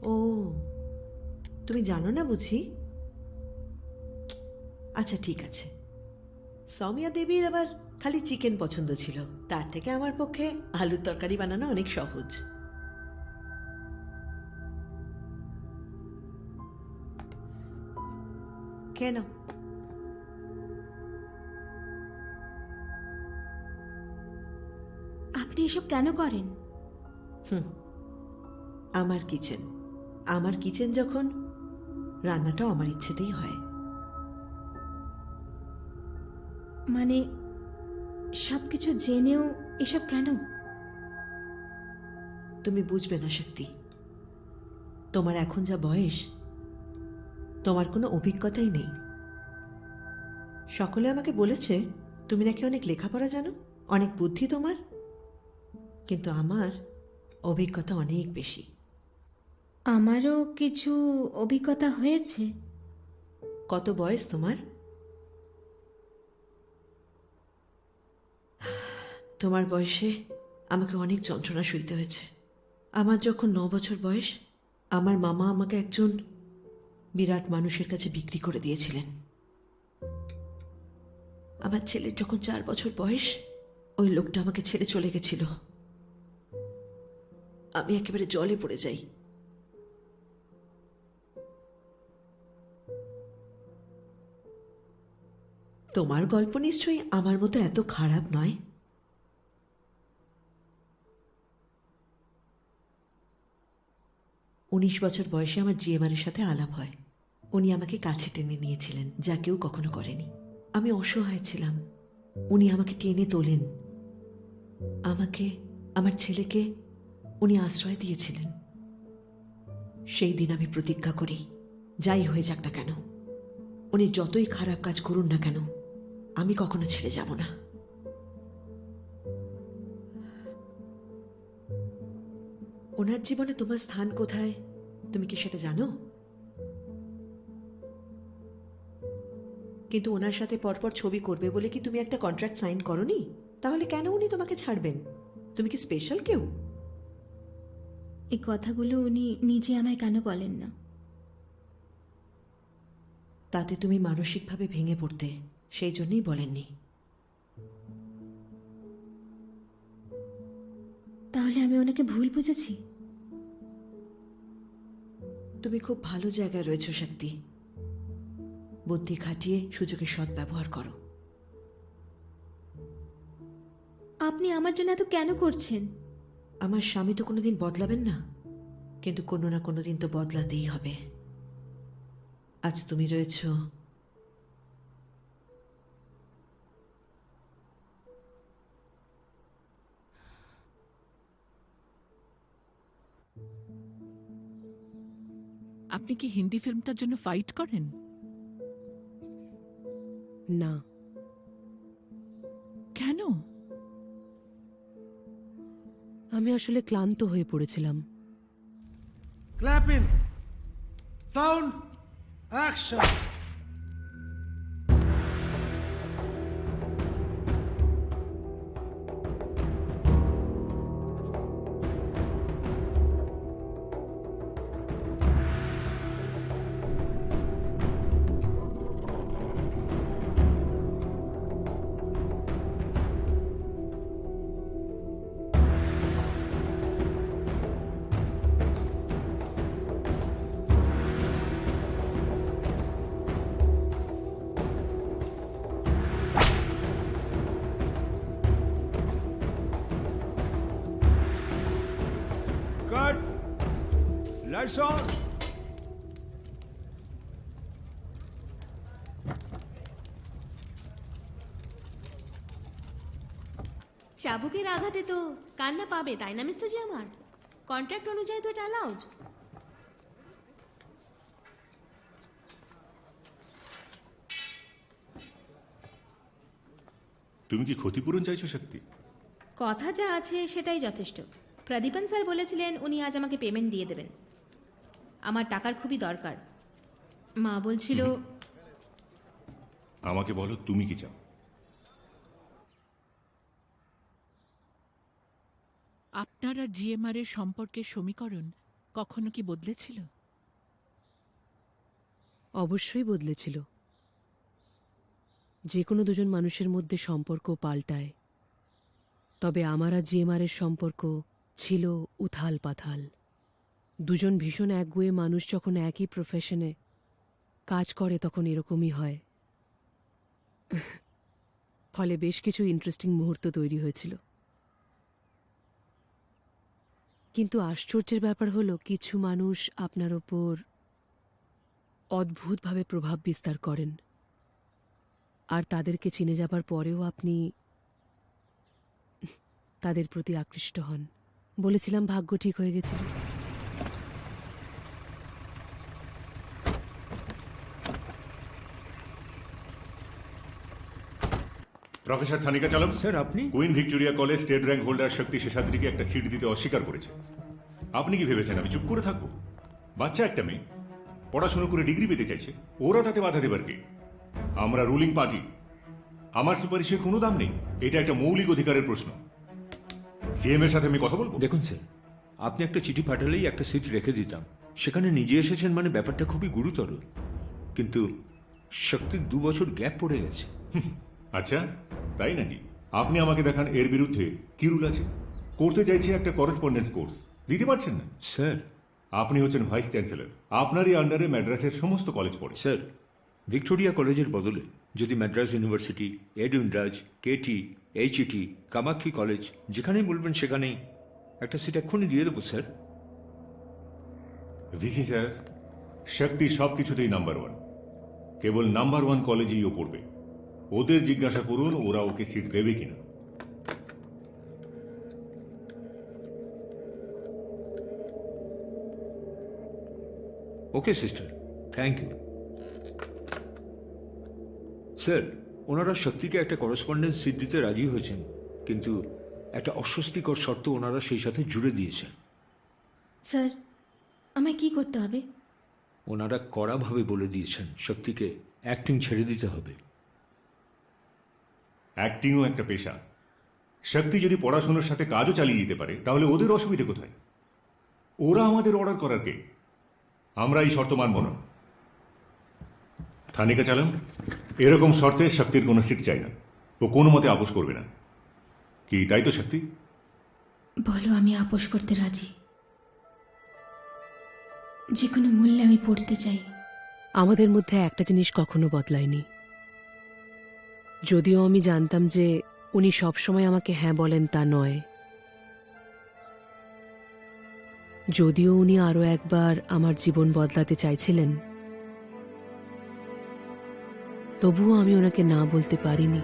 ও, তুমি জানো না বুঝি? আচ্ছা ঠিক আছে। সৌমিয়া দেবীর আবার খালি চিকেন পছন্দ ছিল, তার থেকে আমার পক্ষে আলুর তরকারি বানানো অনেক সহজ। কেন? আপনি এসব কেন করেন? আমার কিচেন, আমার কিচেন যখন, রান্নাটাও আমার ইচ্ছেতেই হয়। মানে সবকিছু জেনেও এসব কেন? তুমি বুঝবে না শক্তি, তোমার এখন যা বয়স, তোমার কোনো অভিজ্ঞতাই নেই। সকলে আমাকে বলেছে তুমি নাকি অনেক লেখাপড়া জানো, অনেক বুদ্ধি তোমার, কিন্তু আমার অভিজ্ঞতা অনেক বেশি। আমারও কিছু অভিজ্ঞতা হয়েছে। কত বয়স তোমার? তোমার বয়সে আমাকে অনেক যন্ত্রণা সইতে হয়েছে। আমার যখন 9 বছর বয়স, আমার মামা আমাকে একজন বিরাট মানুষের কাছে বিক্রি করে দিয়েছিলেন। আমার ছেলের যখন 4 বছর বয়স, ওই লোকটা আমাকে ছেড়ে চলে গেছিল। আমি একেবারে জলে পড়ে যাই। তোমার গল্প নিশ্চয়ই আমার মতো এত খারাপ নয়। 19 বছর বয়সে আমার জিএমআরের সাথে আলাপ হয়। উনি আমাকে কাছে টেনে নিয়েছিলেন, যা কেউ কখনো করেনি। আমি অসহায় ছিলাম, উনি আমাকে টেনে তোলেন। আমাকে, আমার ছেলেকে উনি আশ্রয় দিয়েছিলেন। সেই দিন আমি প্রতিজ্ঞা করি, যাই হয়ে যাক না কেন, উনি যতই খারাপ কাজ করুন না কেন, আমি কখনো ছেড়ে যাব না। ওনার জীবনে তোমার স্থান কোথায় তুমি কি সেটা জানো? কিন্তু ওনার সাথে পরপর ছবি করবে বলে কি তুমি একটা কন্ট্রাক্ট সাইন করনি? তাহলে কেন উনি তোমাকে ছাড়বেন? তুমি কি স্পেশাল কেউ? এই কথাগুলো উনি নিজে আমায় কেন বলেন না? তাতে তুমি মানসিকভাবে ভেঙে পড়তে, সেই জন্যই বলেননি। তাহলে আমি ওনাকে ভুল বুঝেছি? তুমি খুব ভালো জায়গায় রয়েছো শক্তি, বুদ্ধি খাটিয়ে সুযোগের সৎ ব্যবহার করো। আপনি আমার জন্য এত কেন করছেন? আমার স্বামী তো কোনোদিন বদলাবেন না, কিন্তু কোনো না কোনো দিন তো বদলাতেই হবে। আজ তুমি রয়েছো, আপনি কি হিন্দি ফিল্মটার জন্য ফাইট করেন? না, কেন? আমি আসলে ক্লান্ত হয়ে পড়েছিলাম। Clap in. Sound. Action. Cut! Lights on! চাবুকের আঘাতে তো কান্না পাবে, তাই না মিস্টার জি? আমার কন্ট্রাক্ট অনুযায়ী তো এটা অ্যালাউড। তুমি কি ক্ষতিপূরণ চাইছো শক্তি? কথা যা আছে সেটাই যথেষ্ট। প্রদীপন স্যার বলেছিলেন উনি আজ আমাকে পেমেন্ট দিয়ে দেবেন। আমার টাকার খুবই দরকার। মা বলছিল। আমাকে বলো তুমি কি চাও? আপনার আর জিএমআর এর সম্পর্কের সমীকরণ কখনো কি বদলেছিল? অবশ্যই বদলেছিল। যে কোনো দুজন মানুষের মধ্যে সম্পর্ক পাল্টায়, তবে আমার আর জিএমআর-এর সম্পর্ক ছিল উথাল পাথাল। দুজন ভীষণ একগুঁয়ে মানুষ যখন একই প্রফেশনে কাজ করে তখন এরকমই হয়। ফলে বেশ কিছু ইন্টারেস্টিং মুহূর্ত তৈরি হয়েছিল। কিন্তু আশ্চর্যের ব্যাপার হলো কিছু মানুষ আপনার ওপর অদ্ভুতভাবে প্রভাব বিস্তার করেন, আর তাদেরকে চিনে যাবার পরেও আপনি তাদের প্রতি আকৃষ্ট হন। বলেছিলাম ভাগ্য ঠিক হয়ে গেছিল। প্রফেসর থানিকা চালক, স্যার আপনি? Queen Victoria college state rank holder Shakti শেষাদ্রিকে একটা সিট দিতে অস্বীকার করেছে। আপনি কি ভেবেছেন আমি চুপ করে থাকবো? বাচ্চা একটা মেয়ে পড়াশোনা করে ডিগ্রি পেতে চাইছে, ওরা তাতে বাধা দেবার কি? আমরা রুলিং পার্টি, আমার সুপারিশের কোনো দাম নেই। এটা একটা মৌলিক অধিকারের প্রশ্ন। সিএম এর সাথে আমি কথা বলবো। দেখুন স্যার, আপনি একটা চিঠি পাঠালেই একটা সিট রেখে দিতাম। সেখানে নিজে এসেছেন মানে ব্যাপারটা খুবই গুরুতর। কিন্তু শক্তির 2 বছর গ্যাপ পড়ে গেছে। আচ্ছা তাই নাকি? আপনি আমাকে দেখান এর বিরুদ্ধে কি রুল আছে। করতে চাইছে একটা করেসপন্ডেন্স কোর্স, দিতে পারছেন না। স্যার আপনি হচ্ছেন ভাইস চ্যান্সেলর, আপনারই আন্ডারে ম্যাড্রাসের সমস্ত কলেজ পড়ে। স্যার ভিক্টোরিয়া কলেজের বদলে যদি Madras university, Edwinraj, KT, HET, Kamakshi college যেখানেই বলবেন সেখানেই একটা সিট এক্ষুনি দিয়ে দেবো স্যার। ভিসি স্যার, শক্তি সব কিছুতেই নাম্বার 1, কেবল নাম্বার 1 কলেজেই ও পড়বে। ওদের জিজ্ঞাসা করুন ওরা ওকে সিট দেবে কিনা। ওকে সিস্টার, থ্যাংক ইউ। স্যার ওনারা শক্তিকে একটা করেসপন্ডেন্স সিট দিতে রাজি হয়েছেন, কিন্তু একটা অস্বস্তিকর শর্ত ওনারা সেই সাথে জুড়ে দিয়েছেন। স্যার আমায় কি করতে হবে? ওনারা কড়াভাবে বলে দিয়েছেন শক্তিকে অ্যাক্টিং ছেড়ে দিতে হবে। অ্যাক্টিংও একটা পেশা। শক্তি যদি পড়াশোনার সাথে কাজও চালিয়ে যেতে পারে তাহলে ওদের অসুবিধে কোথায়? ওরা আমাদের অর্ডার করার কে? আমরা এই শর্ত মানব না। থানিকা চালাম, এরকম শর্তে শক্তির কোনো সিট চাই না। ও কোনো মতে আপোষ করবে না। কি তাই তো শক্তি? বলো আমি আপোষ করতে রাজি। যে কোনো মূল্যে আমি পড়তে চাই। আমাদের মধ্যে একটা জিনিস কখনো বদলায়নি। যদিও আমি জানতাম যে উনি সবসময় আমাকে হ্যাঁ বলেন তা নয়, যদিও উনি আরো একবার আমার জীবন বদলাতে চাইছিলেন, তবুও আমি ওনাকে না বলতে পারিনি।